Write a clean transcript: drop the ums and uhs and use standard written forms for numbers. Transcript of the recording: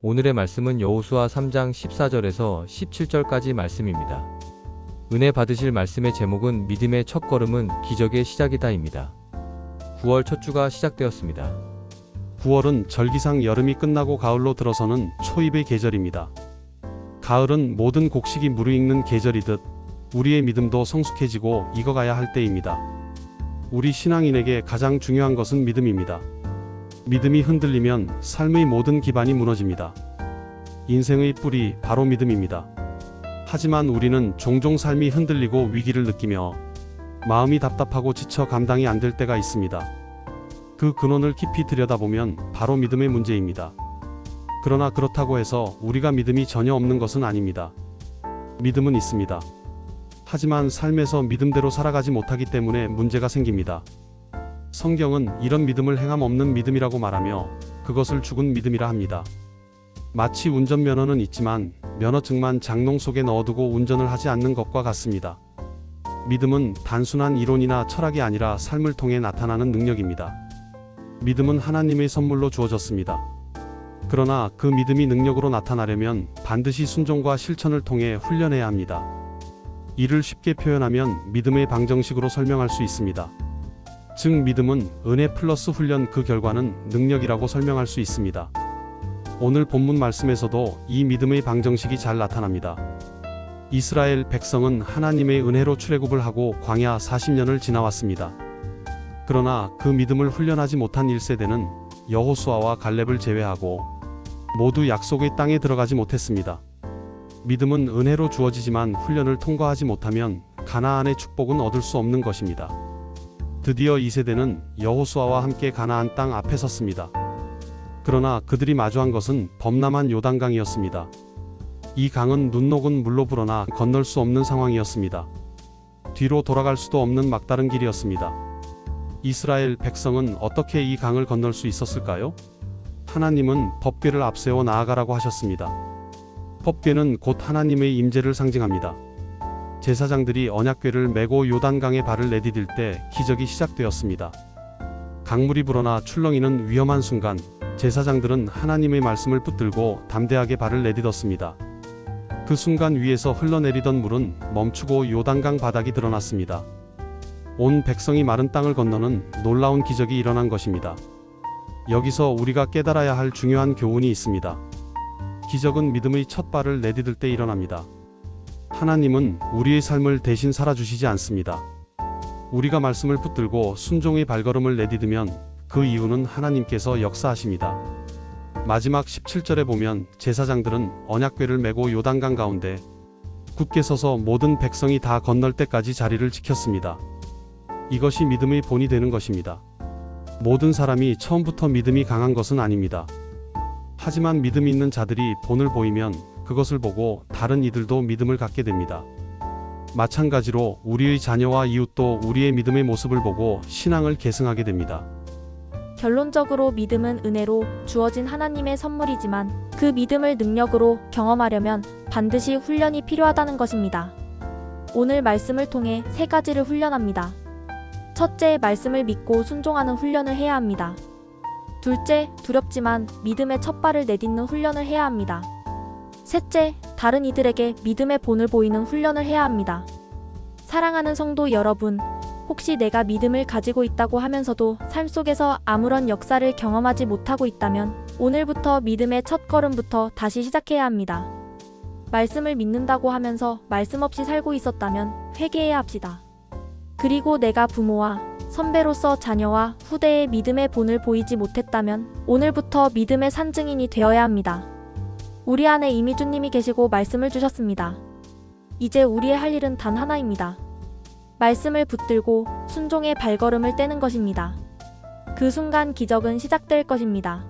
오늘의 말씀은 여호수아 3장 14절에서 17절까지 말씀입니다. 은혜 받으실 말씀의 제목은 믿음의 첫걸음은 기적의 시작이다입니다. 9월 첫 주가 시작되었습니다. 9월은 절기상 여름이 끝나고 가을로 들어서는 초입의 계절입니다. 가을은 모든 곡식이 무르익는 계절이듯 우리의 믿음도 성숙해지고 익어가야 할 때입니다. 우리 신앙인에게 가장 중요한 것은 믿음입니다. 믿음이 흔들리면 삶의 모든 기반이 무너집니다. 인생의 뿌리 바로 믿음입니다. 하지만 우리는 종종 삶이 흔들리고 위기를 느끼며 마음이 답답하고 지쳐 감당이 안 될 때가 있습니다. 그 근원을 깊이 들여다보면 바로 믿음의 문제입니다. 그러나 그렇다고 해서 우리가 믿음이 전혀 없는 것은 아닙니다. 믿음은 있습니다. 하지만 삶에서 믿음대로 살아가지 못하기 때문에 문제가 생깁니다. 성경은 이런 믿음을 행함 없는 믿음이라고 말하며 그것을 죽은 믿음이라 합니다. 마치 운전면허는 있지만 면허증만 장롱 속에 넣어두고 운전을 하지 않는 것과 같습니다. 믿음은 단순한 이론이나 철학이 아니라 삶을 통해 나타나는 능력입니다. 믿음은 하나님의 선물로 주어졌습니다. 그러나 그 믿음이 능력으로 나타나려면 반드시 순종과 실천을 통해 훈련해야 합니다. 이를 쉽게 표현하면 믿음의 방정식으로 설명할 수 있습니다. 즉 믿음은 은혜 플러스 훈련 그 결과는 능력이라고 설명할 수 있습니다. 오늘 본문 말씀에서도 이 믿음의 방정식이 잘 나타납니다. 이스라엘 백성은 하나님의 은혜로 출애굽을 하고 광야 40년을 지나왔습니다. 그러나 그 믿음을 훈련하지 못한 1세대는 여호수아와 갈렙을 제외하고 모두 약속의 땅에 들어가지 못했습니다. 믿음은 은혜로 주어지지만 훈련을 통과하지 못하면 가나안의 축복은 얻을 수 없는 것입니다. 드디어 2세대는 여호수아와 함께 가나안 땅 앞에 섰습니다. 그러나 그들이 마주한 것은 범람한 요단강이었습니다. 이 강은 눈 녹은 물로 불어나 건널 수 없는 상황이었습니다. 뒤로 돌아갈 수도 없는 막다른 길이었습니다. 이스라엘 백성은 어떻게 이 강을 건널 수 있었을까요? 하나님은 법궤를 앞세워 나아가라고 하셨습니다. 법궤는 곧 하나님의 임재를 상징합니다. 제사장들이 언약궤를 메고 요단강에 발을 내디딜 때 기적이 시작되었습니다. 강물이 불어나 출렁이는 위험한 순간 제사장들은 하나님의 말씀을 붙들고 담대하게 발을 내딛었습니다. 그 순간 위에서 흘러내리던 물은 멈추고 요단강 바닥이 드러났습니다. 온 백성이 마른 땅을 건너는 놀라운 기적이 일어난 것입니다. 여기서 우리가 깨달아야 할 중요한 교훈이 있습니다. 기적은 믿음의 첫 발을 내디딜 때 일어납니다. 하나님은 우리의 삶을 대신 살아주시지 않습니다. 우리가 말씀을 붙들고 순종의 발걸음을 내디디면 그 이유는 하나님께서 역사하십니다. 마지막 17절에 보면 제사장들은 언약궤를 메고 요단강 가운데 굳게 서서 모든 백성이 다 건널 때까지 자리를 지켰습니다. 이것이 믿음의 본이 되는 것입니다. 모든 사람이 처음부터 믿음이 강한 것은 아닙니다. 하지만 믿음이 있는 자들이 본을 보이면 그것을 보고 다른 이들도 믿음을 갖게 됩니다. 마찬가지로 우리의 자녀와 이웃도 우리의 믿음의 모습을 보고 신앙을 계승하게 됩니다. 결론적으로 믿음은 은혜로 주어진 하나님의 선물이지만 그 믿음을 능력으로 경험하려면 반드시 훈련이 필요하다는 것입니다. 오늘 말씀을 통해 세 가지를 훈련합니다. 첫째, 말씀을 믿고 순종하는 훈련을 해야 합니다. 둘째, 두렵지만 믿음의 첫 발을 내딛는 훈련을 해야 합니다. 셋째, 다른 이들에게 믿음의 본을 보이는 훈련을 해야 합니다. 사랑하는 성도 여러분, 혹시 내가 믿음을 가지고 있다고 하면서도 삶 속에서 아무런 역사를 경험하지 못하고 있다면 오늘부터 믿음의 첫 걸음부터 다시 시작해야 합니다. 말씀을 믿는다고 하면서 말씀 없이 살고 있었다면 회개해야 합시다. 그리고 내가 부모와 선배로서 자녀와 후대의 믿음의 본을 보이지 못했다면 오늘부터 믿음의 산증인이 되어야 합니다. 우리 안에 이미 주님이 계시고 말씀을 주셨습니다. 이제 우리의 할 일은 단 하나입니다. 말씀을 붙들고 순종의 발걸음을 떼는 것입니다. 그 순간 기적은 시작될 것입니다.